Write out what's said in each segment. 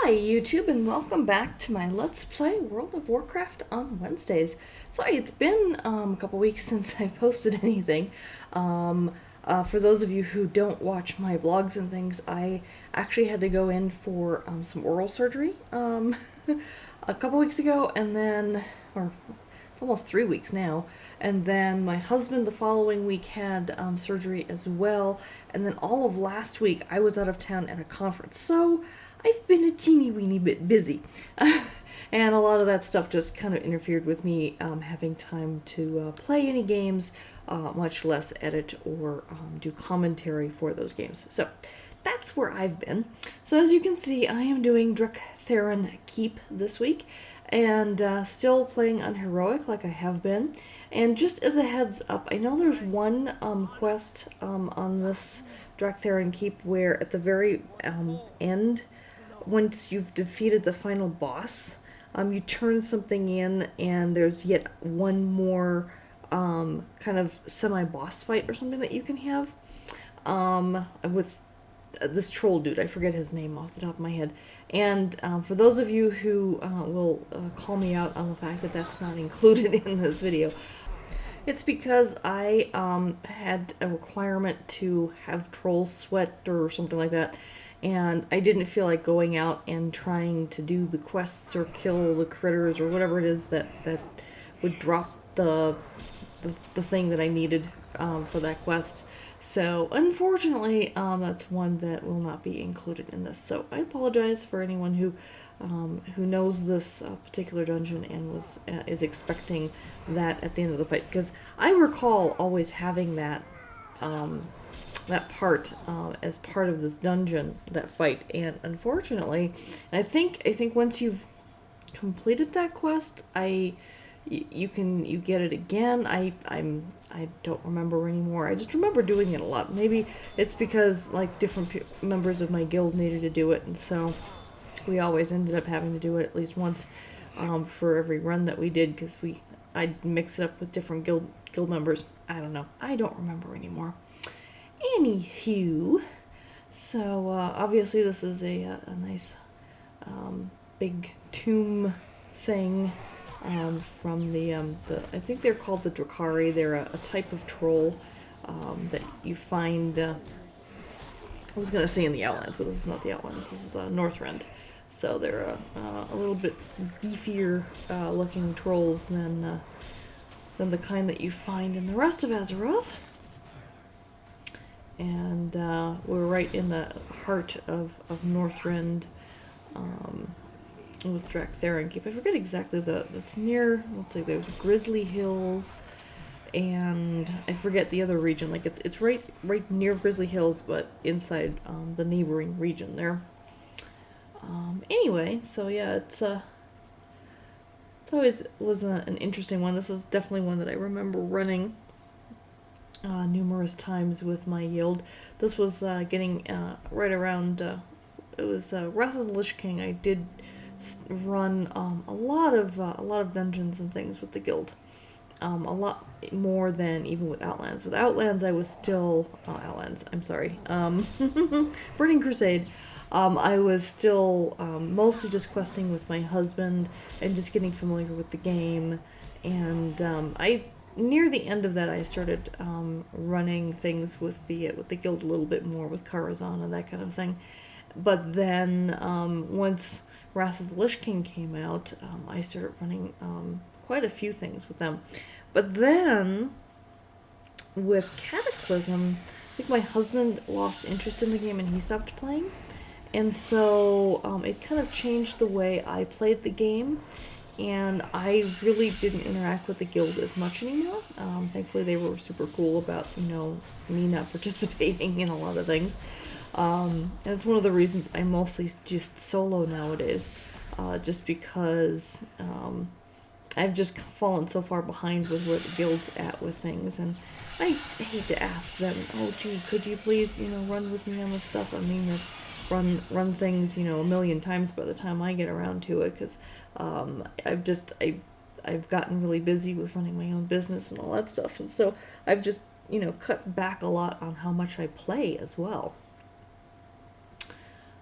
Hi YouTube and welcome back to my Let's Play World of Warcraft on Wednesdays. Sorry, it's been a couple weeks since I've posted anything. For those of you who don't watch my vlogs and things, I actually had to go in for some oral surgery a couple weeks ago, and then, or it's almost 3 weeks now, and then my husband the following week had surgery as well, and then all of last week I was out of town at a conference, so I've been a teeny weeny bit busy. And a lot of that stuff just kind of interfered with me having time to play any games, much less edit or do commentary for those games. So that's where I've been. So as you can see, I am doing Drak'Tharon Keep this week, and still playing on Heroic like I have been. And just as a heads up, I know there's one quest on this Drak'Tharon Keep where at the very end, once you've defeated the final boss, you turn something in and there's yet one more kind of semi-boss fight or something that you can have with this troll dude. I forget his name off the top of my head. And for those of you who will call me out on the fact that that's not included in this video, it's because I had a requirement to have troll sweat or something like that, and I didn't feel like going out and trying to do the quests or kill the critters or whatever it is that would drop the thing that I needed for that quest. So unfortunately, that's one that will not be included in this. So I apologize for anyone who knows this particular dungeon and is expecting that at the end of the fight, because I recall always having that that part as part of this dungeon, that fight, and unfortunately, I think once you've completed that quest, you get it again. I don't remember anymore. I just remember doing it a lot. Maybe it's because like different members of my guild needed to do it, and so we always ended up having to do it at least once for every run that we did, because I'd mix it up with different guild members. I don't know. I don't remember anymore. Anywho, so obviously this is a nice big tomb thing from the I think they're called the Drakari. They're a type of troll that you find. I was gonna say in the Outlands, but this is not the Outlands. This is the Northrend. So they're a little bit beefier looking trolls than the kind that you find in the rest of Azeroth. And we're right in the heart of Northrend with Drak'Tharon Keep. I forget exactly it's near, let's see, there's Grizzly Hills, and I forget the other region. Like it's right near Grizzly Hills, but inside the neighboring region there. Anyway, so yeah, it always was an interesting one. This is definitely one that I remember running numerous times with my guild. This was getting right around. It was Wrath of the Lich King. I did run a lot of dungeons and things with the guild. A lot more than even with Outlands. With Outlands, I was still Outlands. I'm sorry. Burning Crusade. I was still mostly just questing with my husband and just getting familiar with the game. And near the end of that, I started running things with the guild a little bit more, with Karazhan and that kind of thing. But then once Wrath of the Lich King came out, I started running quite a few things with them. But then with Cataclysm, I think my husband lost interest in the game and he stopped playing. And so it kind of changed the way I played the game. And I really didn't interact with the guild as much anymore. Thankfully, they were super cool about, me not participating in a lot of things. And it's one of the reasons I mostly just solo nowadays, just because I've just fallen so far behind with where the guild's at with things. And I hate to ask them, oh, gee, could you please, run with me on this stuff? I mean, run things, a million times by the time I get around to it, because I've gotten really busy with running my own business and all that stuff, and so I've just cut back a lot on how much I play as well.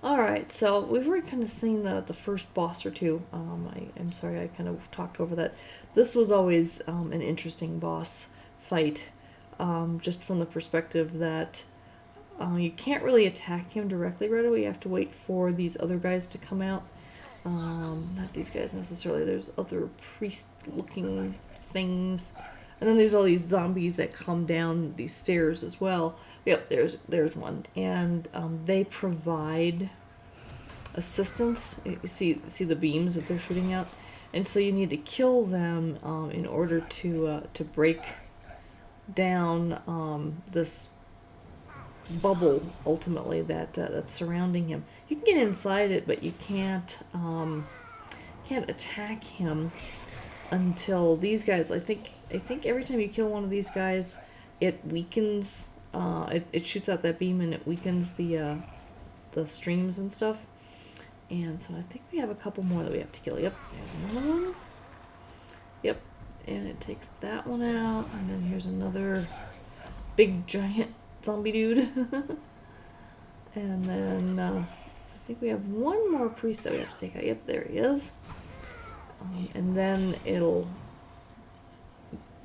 Alright, so we've already kind of seen the first boss or two. I'm sorry I kind of talked over that. This was always an interesting boss fight, just from the perspective that you can't really attack him directly right away. You have to wait for these other guys to come out. Not these guys necessarily. There's other priest-looking things. And then there's all these zombies that come down these stairs as well. Yep, there's one. And they provide assistance. You see the beams that they're shooting out? And so you need to kill them in order to break down this bubble, ultimately, that's surrounding him. You can get inside it, but you can't attack him until these guys, I think every time you kill one of these guys, it weakens, it shoots out that beam and it weakens the streams and stuff. And so I think we have a couple more that we have to kill. Yep, there's another one. Yep, and it takes that one out. And then here's another big giant zombie dude. And then I think we have one more priest that we have to take out. Yep, there he is. And then it'll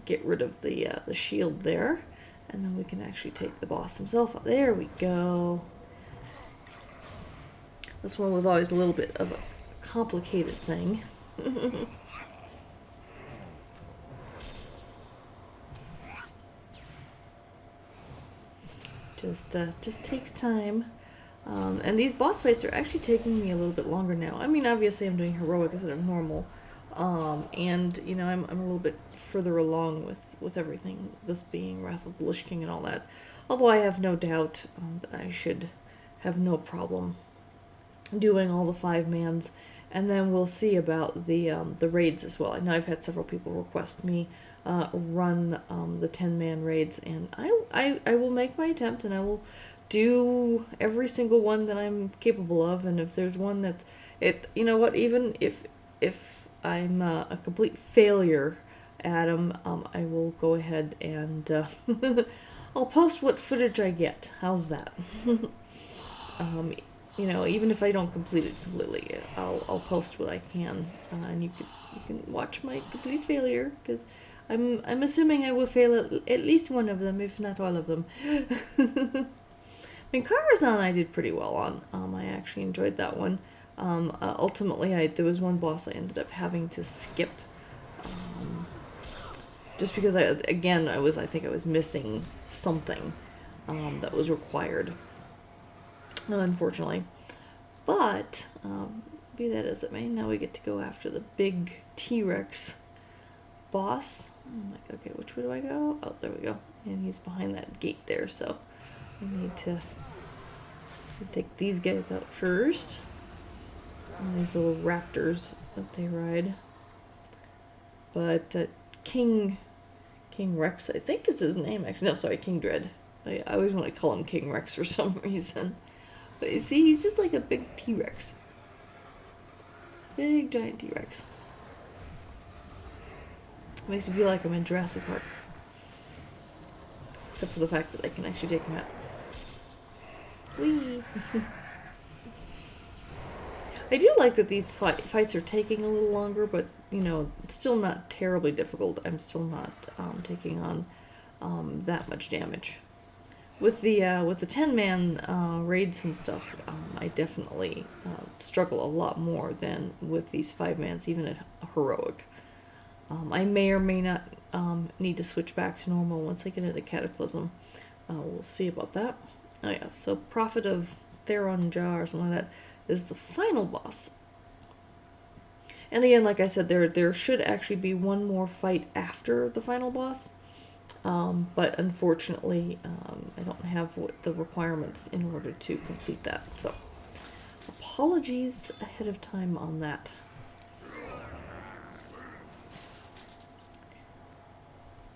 get rid of the shield there, and then we can actually take the boss himself out. There we go. This one was always a little bit of a complicated thing. Just takes time. And these boss fights are actually taking me a little bit longer now. I mean, obviously I'm doing heroic instead of normal. And, you know, I'm a little bit further along with everything, this being Wrath of the Lich King and all that. Although I have no doubt that I should have no problem doing all the 5-mans. And then we'll see about the raids as well. I know I've had several people request me run the 10-man raids, and I will make my attempt, and I will do every single one that I'm capable of. And if there's one that you know what, even if I'm a complete failure at them, I will go ahead and I'll post what footage I get. How's that? You know, even if I don't complete it completely, I'll post what I can, and you can watch my complete failure, because I'm assuming I will fail at least one of them, if not all of them. I mean, Karazhan I did pretty well on. I actually enjoyed that one. Ultimately, there was one boss I ended up having to skip, just because I think I was missing something that was required, unfortunately. But be that as it may, now we get to go after the big T-Rex boss. I'm like, okay, which way do I go? Oh, there we go. And he's behind that gate there, so I need to take these guys out first. And these little raptors that they ride. But King Rex, I think is his name, actually. No, sorry, King Dread. I always want to call him King Rex for some reason. But you see, he's just like a big T-Rex. Big, giant T-Rex. Makes me feel like I'm in Jurassic Park. Except for the fact that I can actually take him out. Whee! I do like that these fights are taking a little longer, but, you know, it's still not terribly difficult. I'm still not taking on that much damage. With the 10-man raids and stuff, I definitely struggle a lot more than with these 5-mans, even at heroic. I may or may not need to switch back to normal once I get into Cataclysm. We'll see about that. Oh yeah, so Prophet of Theron or something like that is the final boss. And again, like I said, there should actually be one more fight after the final boss. But unfortunately, I don't have the requirements in order to complete that. So, apologies ahead of time on that.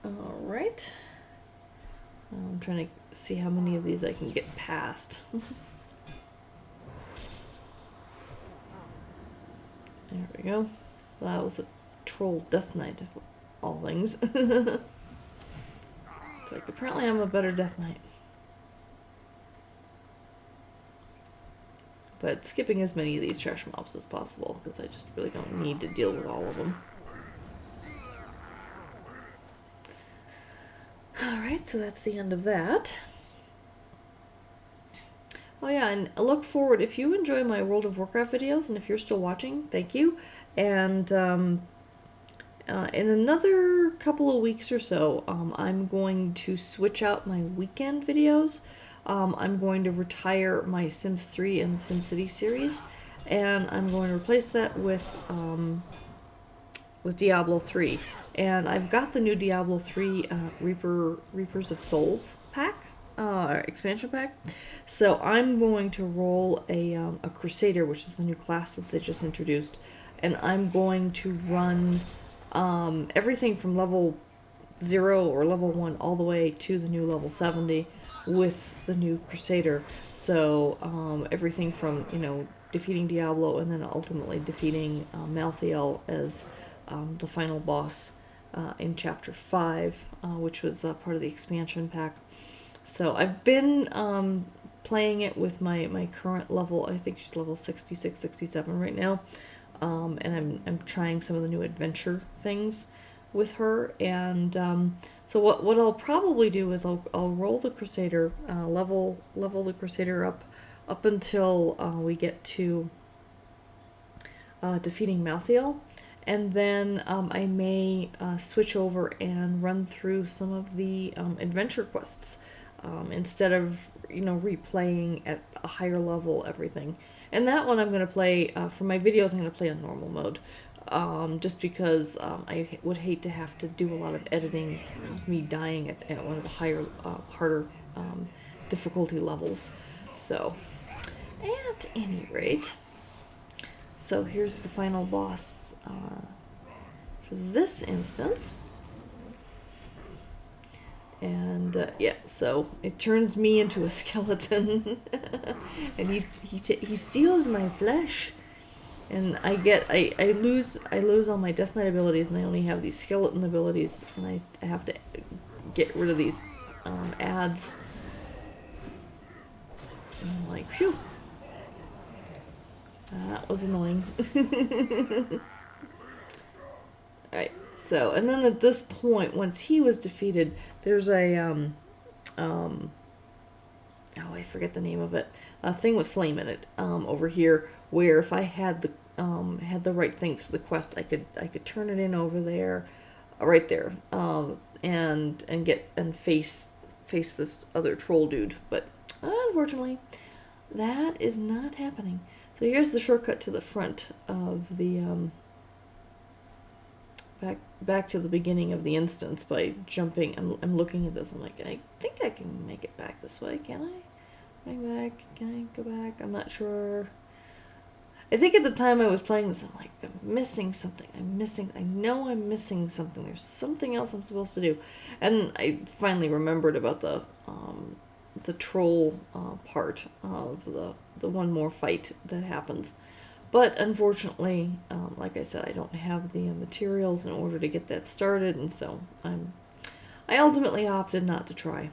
Alright. I'm trying to see how many of these I can get past. There we go. That was a troll death knight of all things. It's like, apparently I'm a better death knight. but skipping as many of these trash mobs as possible, because I just really don't need to deal with all of them. Alright, so that's the end of that. Oh yeah, and I look forward, if you enjoy my World of Warcraft videos, and if you're still watching, thank you. And in another couple of weeks or so, I'm going to switch out my weekend videos. I'm going to retire my Sims 3 and the SimCity series, and I'm going to replace that with Diablo 3. And I've got the new Diablo 3 Reapers of Souls pack, expansion pack. So I'm going to roll a Crusader, which is the new class that they just introduced, and I'm going to run everything from level 0 or level 1 all the way to the new level 70 with the new Crusader. So everything from, you know, defeating Diablo and then ultimately defeating Malthael as the final boss in Chapter 5, which was part of the expansion pack. So I've been playing it with my current level. I think she's level 66, 67 right now. And I'm trying some of the new adventure things with her. And so what I'll probably do is I'll roll the Crusader, level the Crusader up until we get to defeating Malthael. And then I may switch over and run through some of the adventure quests instead of, you know, replaying at a higher level everything. And that one I'm going to play, for my videos, I'm going to play on normal mode. Just because I would hate to have to do a lot of editing with me dying at one of the higher, harder difficulty levels. So, at any rate, so here's the final boss for this instance. And yeah, so it turns me into a skeleton, and he steals my flesh, and I lose all my Death Knight abilities, and I only have these skeleton abilities, and I have to get rid of these ads. And I'm like, phew, that was annoying. Alright, so, and then at this point, once he was defeated, there's a, oh, I forget the name of it, a thing with flame in it, over here, where if I had the right things for the quest, I could turn it in over there, right there, and face this other troll dude, but unfortunately, that is not happening. So here's the shortcut to the front of the, back to the beginning of the instance by jumping. I'm looking at this. I'm like, I think I can make it back this way. Can I? Back? Can I go back? I'm not sure. I think at the time I was playing this, I'm like, I'm missing something. I know I'm missing something. There's something else I'm supposed to do. And I finally remembered about the troll part of the one more fight that happens. But unfortunately, like I said, I don't have the materials in order to get that started, and so I ultimately opted not to try.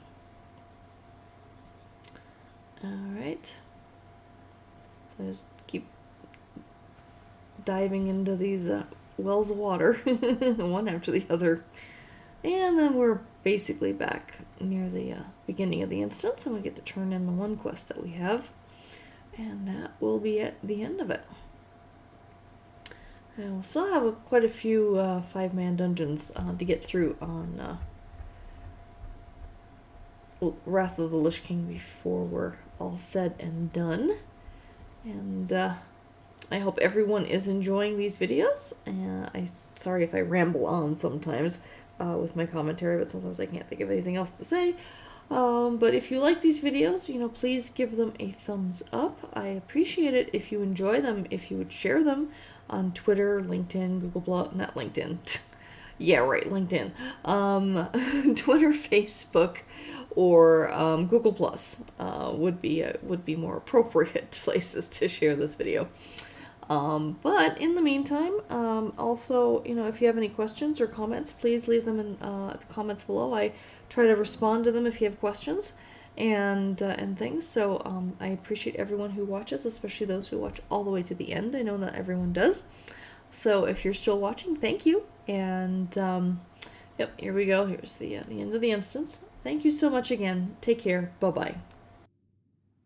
Alright. So I just keep diving into these wells of water, one after the other. And then we're basically back near the beginning of the instance, and we get to turn in the one quest that we have. And that will be at the end of it. And we'll still have quite a few 5-man dungeons to get through on Wrath of the Lich King before we're all said and done. And I hope everyone is enjoying these videos. Sorry if I ramble on sometimes with my commentary, but sometimes I can't think of anything else to say. But if you like these videos, you know, please give them a thumbs up. I appreciate it if you enjoy them, if you would share them on Twitter, LinkedIn, Google+, not LinkedIn. Yeah, right, LinkedIn. Twitter, Facebook, or Google+, would be more appropriate places to share this video. But in the meantime, also, you know, if you have any questions or comments, please leave them in the comments below. I try to respond to them if you have questions. and things. So I appreciate everyone who watches, especially those who watch all the way to the end. I know not everyone does. So if you're still watching, thank you. And yep, here we go. Here's the end of the instance. Thank you so much again. Take care. Bye-bye.